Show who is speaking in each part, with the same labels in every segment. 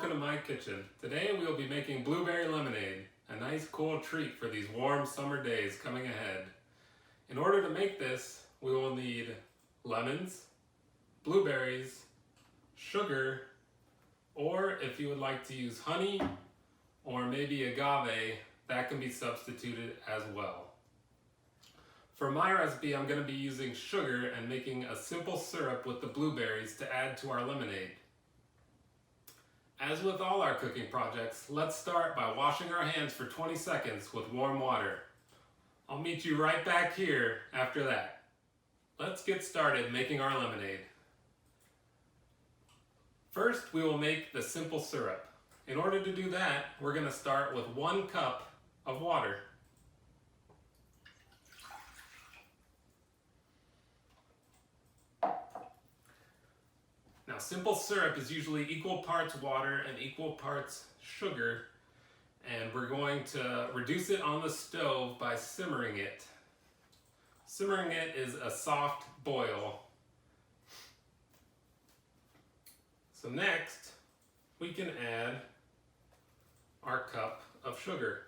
Speaker 1: welcome to my kitchen. Today we will be making blueberry lemonade, a nice cool treat for these warm summer days coming ahead. In order to make this, we will need lemons, blueberries, sugar, or if you would like to use honey or maybe agave, that can be substituted as well. For my recipe, I'm going to be using sugar and making a simple syrup with the blueberries to add to our lemonade. As with all our cooking projects, let's start by washing our hands for 20 seconds with warm water. I'll meet you right back here after that. Let's get started making our lemonade. First, we will make the simple syrup. In order to do that, we're going to start with 1 cup of water. Now, simple syrup is usually equal parts water and equal parts sugar, and we're going to reduce it on the stove by simmering it. Simmering it is a soft boil. So next, we can add our cup of sugar.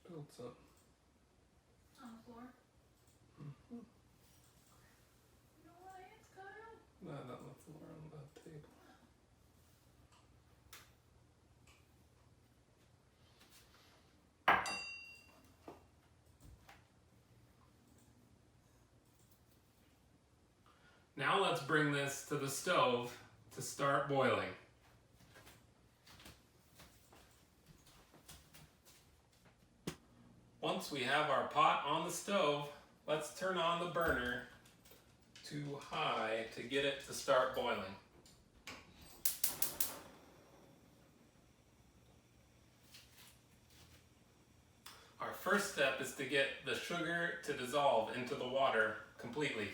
Speaker 1: Spilled some.
Speaker 2: On the floor?
Speaker 1: Mm-hmm.
Speaker 2: No way, it's Kyle.
Speaker 1: Not on the floor, on the table. Now let's bring this to the stove to start boiling. Once we have our pot on the stove, let's turn on the burner to high to get it to start boiling. Our first step is to get the sugar to dissolve into the water completely.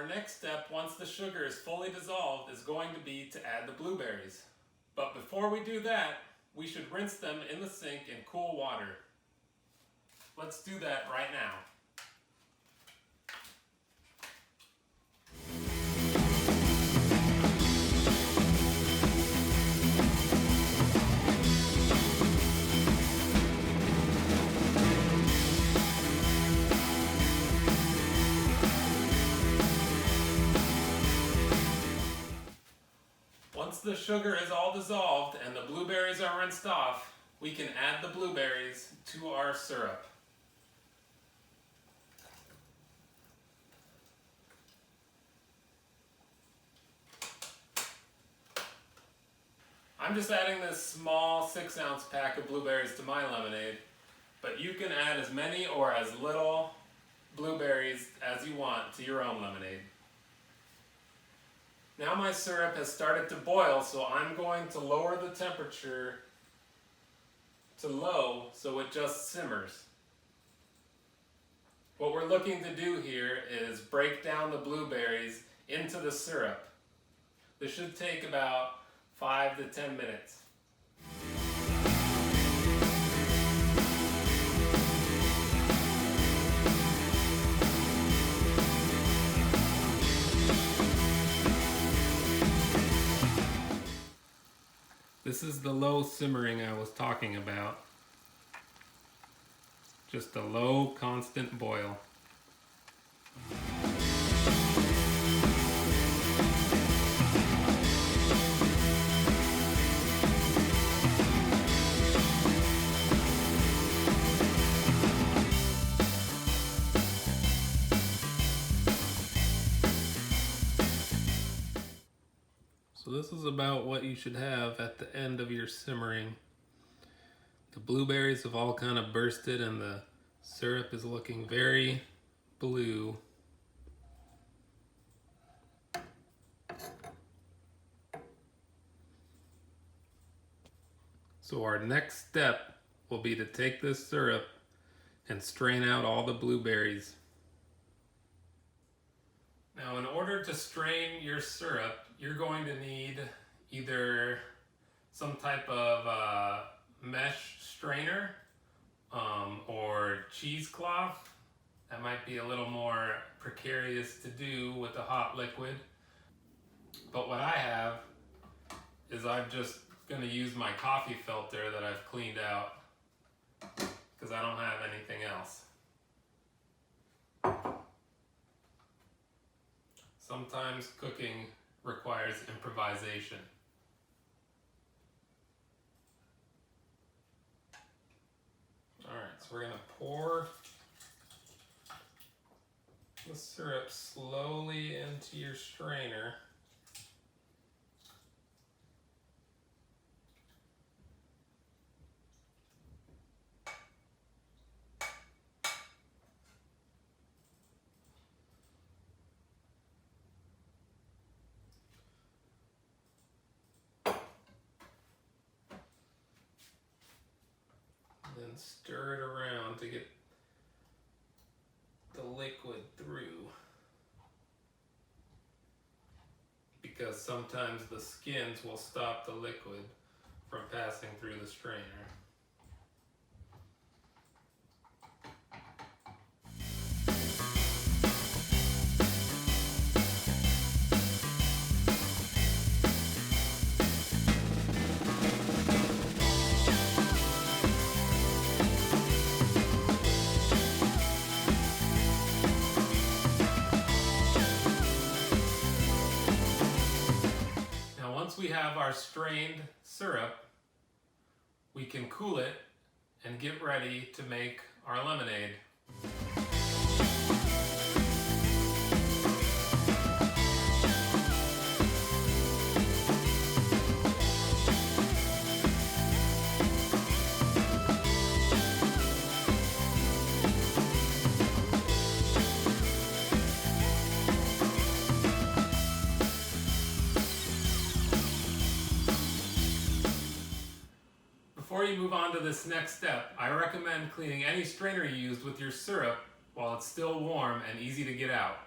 Speaker 1: Next step, once the sugar is fully dissolved, is going to be to add the blueberries. But before we do that, we should rinse them in the sink in cool water. Let's do that right now. Once the sugar is all dissolved and the blueberries are rinsed off, we can add the blueberries to our syrup. I'm just adding this small 6-ounce pack of blueberries to my lemonade, but you can add as many or as little blueberries as you want to your own lemonade. Now my syrup has started to boil, so I'm going to lower the temperature to low so it just simmers. What we're looking to do here is break down the blueberries into the syrup. This should take about 5 to 10 minutes. This is the low simmering I was talking about. Just a low, constant boil. So this is about what you should have at the end of your simmering. The blueberries have all kind of bursted and the syrup is looking very blue. So our next step will be to take this syrup and strain out all the blueberries. Now, in order to strain your syrup, you're going to need either some type of mesh strainer or cheesecloth. That might be a little more precarious to do with the hot liquid. But what I have is I'm just going to use my coffee filter that I've cleaned out because I don't have anything else. Sometimes cooking requires improvisation. Alright, so we're going to pour the syrup slowly into your strainer. Then stir it around to get the liquid through, because sometimes the skins will stop the liquid from passing through the strainer. Once we have our strained syrup, we can cool it and get ready to make our lemonade. Before you move on to this next step, I recommend cleaning any strainer you used with your syrup while it's still warm and easy to get out.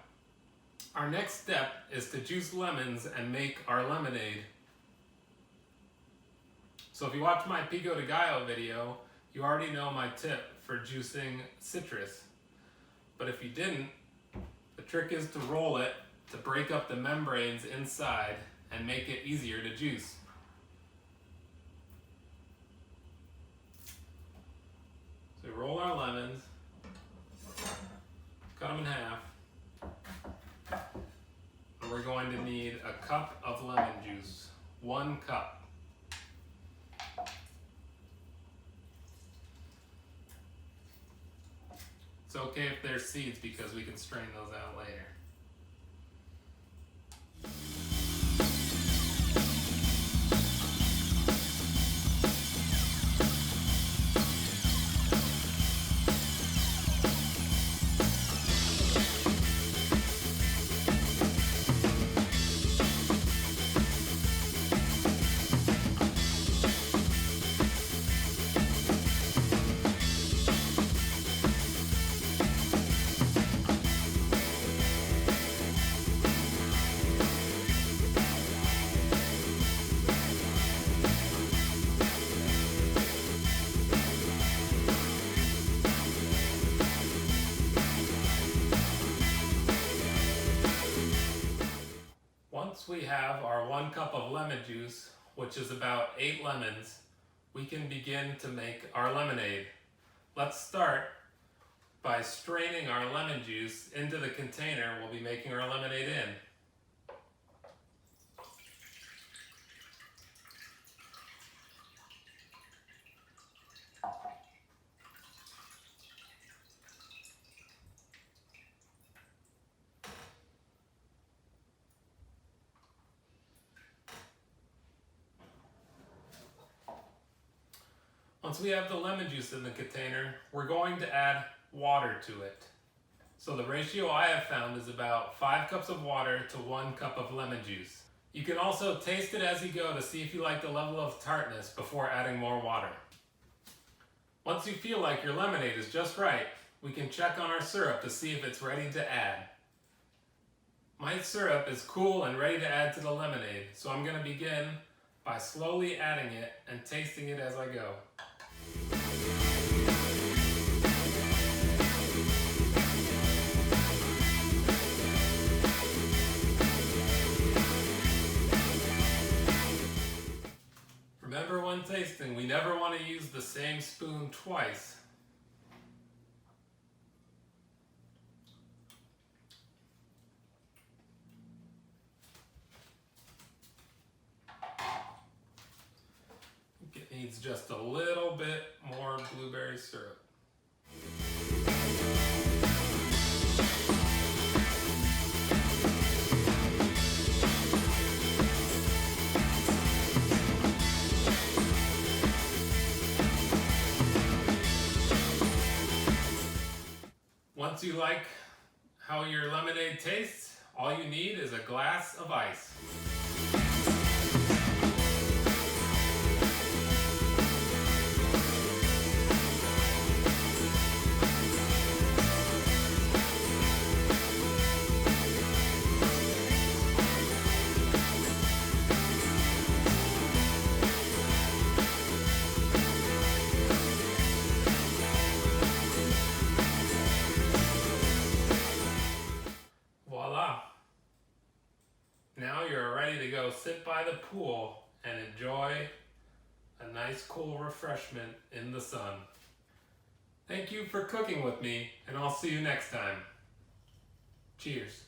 Speaker 1: Our next step is to juice lemons and make our lemonade. So if you watched my Pico de Gallo video, you already know my tip for juicing citrus. But if you didn't, the trick is to roll it to break up the membranes inside and make it easier to juice. So we roll our lemons, cut them in half, and we're going to need a cup of lemon juice, 1 cup. It's okay if there's seeds because we can strain those out later. Once we have our 1 cup of lemon juice, which is about 8 lemons, we can begin to make our lemonade. Let's start by straining our lemon juice into the container we'll be making our lemonade in. Once we have the lemon juice in the container, we're going to add water to it. So the ratio I have found is about 5 cups of water to 1 cup of lemon juice. You can also taste it as you go to see if you like the level of tartness before adding more water. Once you feel like your lemonade is just right, we can check on our syrup to see if it's ready to add. My syrup is cool and ready to add to the lemonade, so I'm going to begin by slowly adding it and tasting it as I go. Remember when tasting, we never want to use the same spoon twice. It needs just a little bit more blueberry syrup. Once you like how your lemonade tastes, all you need is a glass of ice. Voila! Now you're ready to go sit by the pool and enjoy a nice cool refreshment in the sun. Thank you for cooking with me, and I'll see you next time. Cheers.